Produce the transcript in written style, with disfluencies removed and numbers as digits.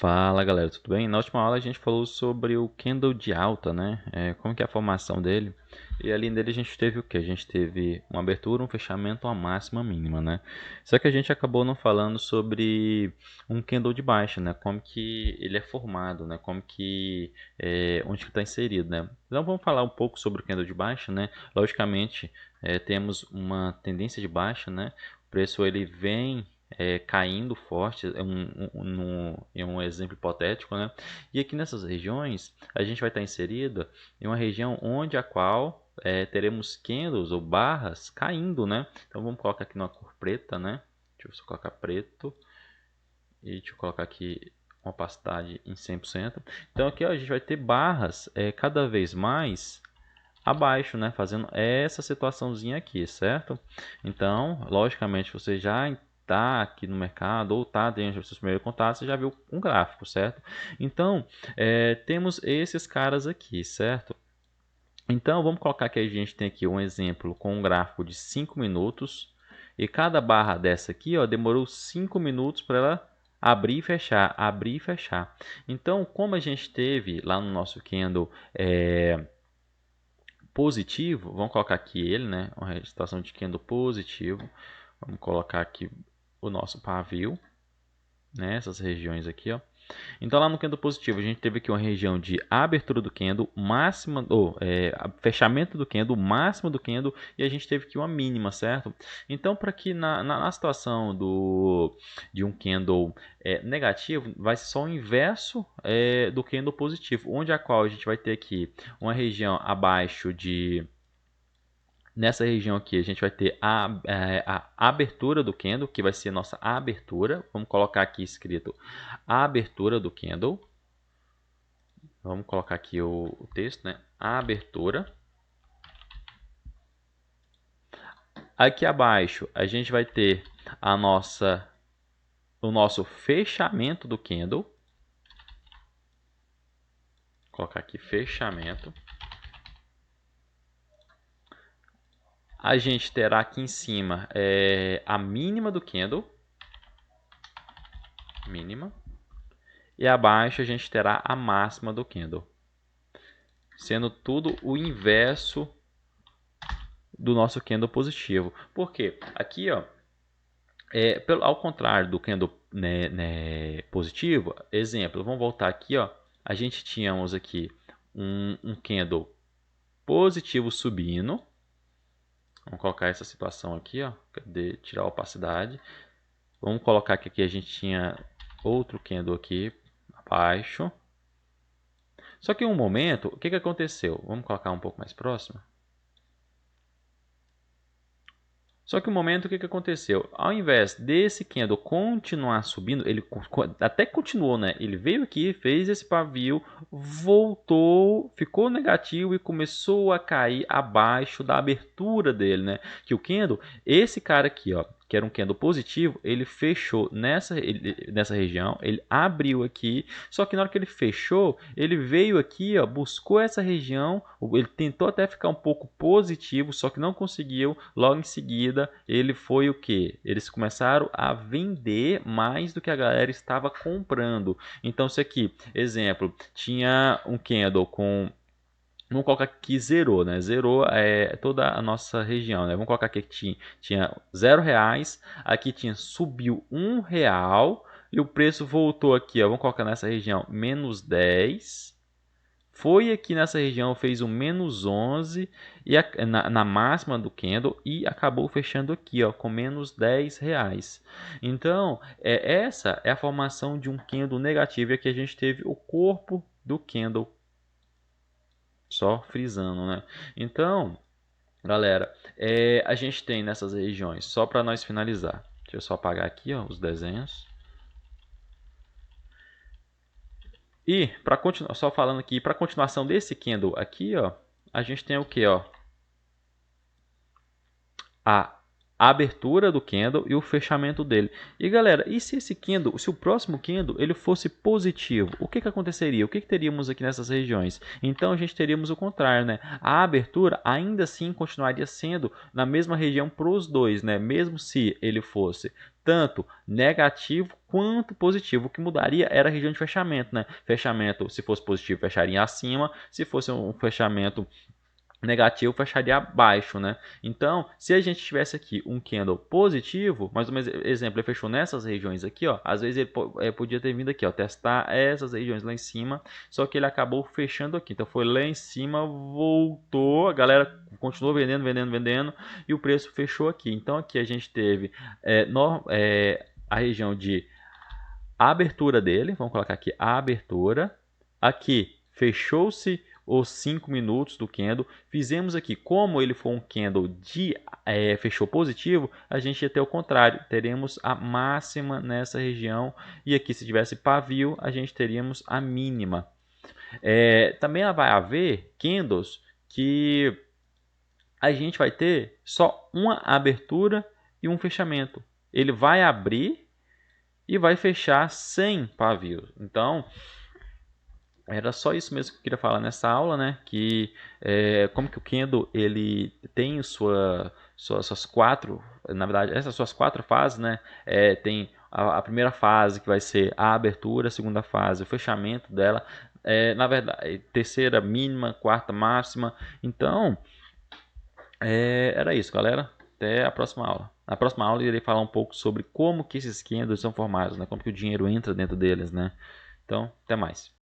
Fala galera, tudo bem? Na última aula a gente falou sobre o candle de alta, né? Como que é a formação dele. E além dele a gente teve o que? A gente teve uma abertura, um fechamento, uma máxima, mínima, né? Só que a gente acabou não falando sobre um candle de baixa, né? Como que ele é formado, né? Onde que está inserido, né? Então vamos falar um pouco sobre o candle de baixa, né? Logicamente temos uma tendência de baixa, né? O preço ele vem caindo forte, em um exemplo hipotético, né? E aqui nessas regiões, a gente vai estar inserido em uma região onde a qual teremos candles ou barras caindo, né? Então vamos colocar aqui numa cor preta, né? Deixa eu só colocar preto e deixa eu colocar aqui uma opacidade em 100%. Então aqui ó, a gente vai ter barras cada vez mais abaixo, né, fazendo essa situaçãozinha aqui, certo? Então, logicamente, você já está aqui no mercado ou está dentro dos seus primeiros contatos, você já viu um gráfico, certo? Então, temos esses caras aqui, certo? Então, vamos colocar que a gente tem aqui um exemplo com um gráfico de 5 minutos e cada barra dessa aqui, ó, demorou 5 minutos para ela abrir e fechar, abrir e fechar. Então, como a gente teve lá no nosso candle positivo, vamos colocar aqui ele, né? Uma registração de candle positivo. Vamos colocar aqui o nosso pavio, né? Essas regiões aqui, ó. Então lá no candle positivo a gente teve aqui uma região de abertura do candle, máxima, ou fechamento do candle, máxima do candle, e a gente teve aqui uma mínima, certo? Então para que na situação de um candle negativo, vai ser só o inverso do candle positivo, onde a qual a gente vai ter aqui uma região abaixo de. Nessa região aqui a gente vai ter a abertura do candle, que vai ser a nossa abertura. Vamos colocar aqui escrito a abertura do candle. Vamos colocar aqui o texto, né? A abertura. Aqui abaixo a gente vai ter o nosso fechamento do candle. Vou colocar aqui fechamento. A gente terá aqui em cima a mínima do candle. Mínima. E abaixo a gente terá a máxima do candle. Sendo tudo o inverso do nosso candle positivo. Por quê? Aqui, ó, ao contrário do candle positivo, exemplo, vamos voltar aqui, ó, a gente tínhamos aqui um candle positivo subindo. Vamos colocar essa situação aqui, ó, cadê? Tirar a opacidade. Vamos colocar que aqui a gente tinha outro candle aqui abaixo. Só que em um momento, o que aconteceu? Vamos colocar um pouco mais próximo. Só que o momento, o que aconteceu? Ao invés desse candle continuar subindo, ele até continuou, né? Ele veio aqui, fez esse pavio, voltou, ficou negativo e começou a cair abaixo da abertura dele, né? Que o candle, esse cara aqui, ó, que era um candle positivo, ele fechou nessa região, ele abriu aqui, só que na hora que ele fechou, ele veio aqui, ó, buscou essa região, ele tentou até ficar um pouco positivo, só que não conseguiu. Logo em seguida, ele foi o que? Eles começaram a vender mais do que a galera estava comprando. Então, isso aqui, exemplo, tinha um candle com. Vamos colocar aqui zerou, né? Zerou toda a nossa região, né? Vamos colocar aqui que tinha R$0, aqui subiu R$1 e o preço voltou aqui, ó. Vamos colocar nessa região menos 10. Foi aqui nessa região, fez um menos 11 e na máxima do candle e acabou fechando aqui, ó, com menos R$10. Então, essa é a formação de um candle negativo e aqui a gente teve o corpo do candle. Só frisando, né? Então, galera, a gente tem nessas regiões, só para nós finalizar. Deixa eu só apagar aqui, ó, os desenhos. E para continuar, só falando aqui, para continuação desse candle aqui, ó, a gente tem o que, ó? a abertura do candle e o fechamento dele. E galera, e se esse candle, se o próximo candle ele fosse positivo, o que aconteceria? O que teríamos aqui nessas regiões? Então a gente teríamos o contrário, né? A abertura ainda assim continuaria sendo na mesma região para os dois, né? Mesmo se ele fosse tanto negativo quanto positivo. O que mudaria era a região de fechamento, né? Fechamento, se fosse positivo, fecharia acima. Se fosse um fechamento negativo, fecharia abaixo, né? Então, se a gente tivesse aqui um candle positivo, mais ou menos, exemplo, ele fechou nessas regiões aqui, ó, às vezes ele podia ter vindo aqui, ó, testar essas regiões lá em cima, só que ele acabou fechando aqui, então foi lá em cima, voltou, a galera continuou vendendo, e o preço fechou aqui. Então aqui a gente teve a região de abertura dele, vamos colocar aqui a abertura, aqui fechou-se os 5 minutos do candle, fizemos aqui, como ele foi um candle de fechou positivo, a gente ia ter o contrário, teremos a máxima nessa região, e aqui se tivesse pavio, a gente teríamos a mínima. Também vai haver candles que a gente vai ter só uma abertura e um fechamento. Ele vai abrir e vai fechar sem pavio. Então, era só isso mesmo que eu queria falar nessa aula, né? Que como que o candle ele tem suas quatro, na verdade, essas suas 4 fases, né? Tem a primeira fase que vai ser a abertura, a segunda fase o fechamento dela, na verdade, terceira mínima, quarta máxima. Então, era isso, galera. Até a próxima aula. Na próxima aula eu irei falar um pouco sobre como que esses candles são formados, né? Como que o dinheiro entra dentro deles, né? Então, até mais.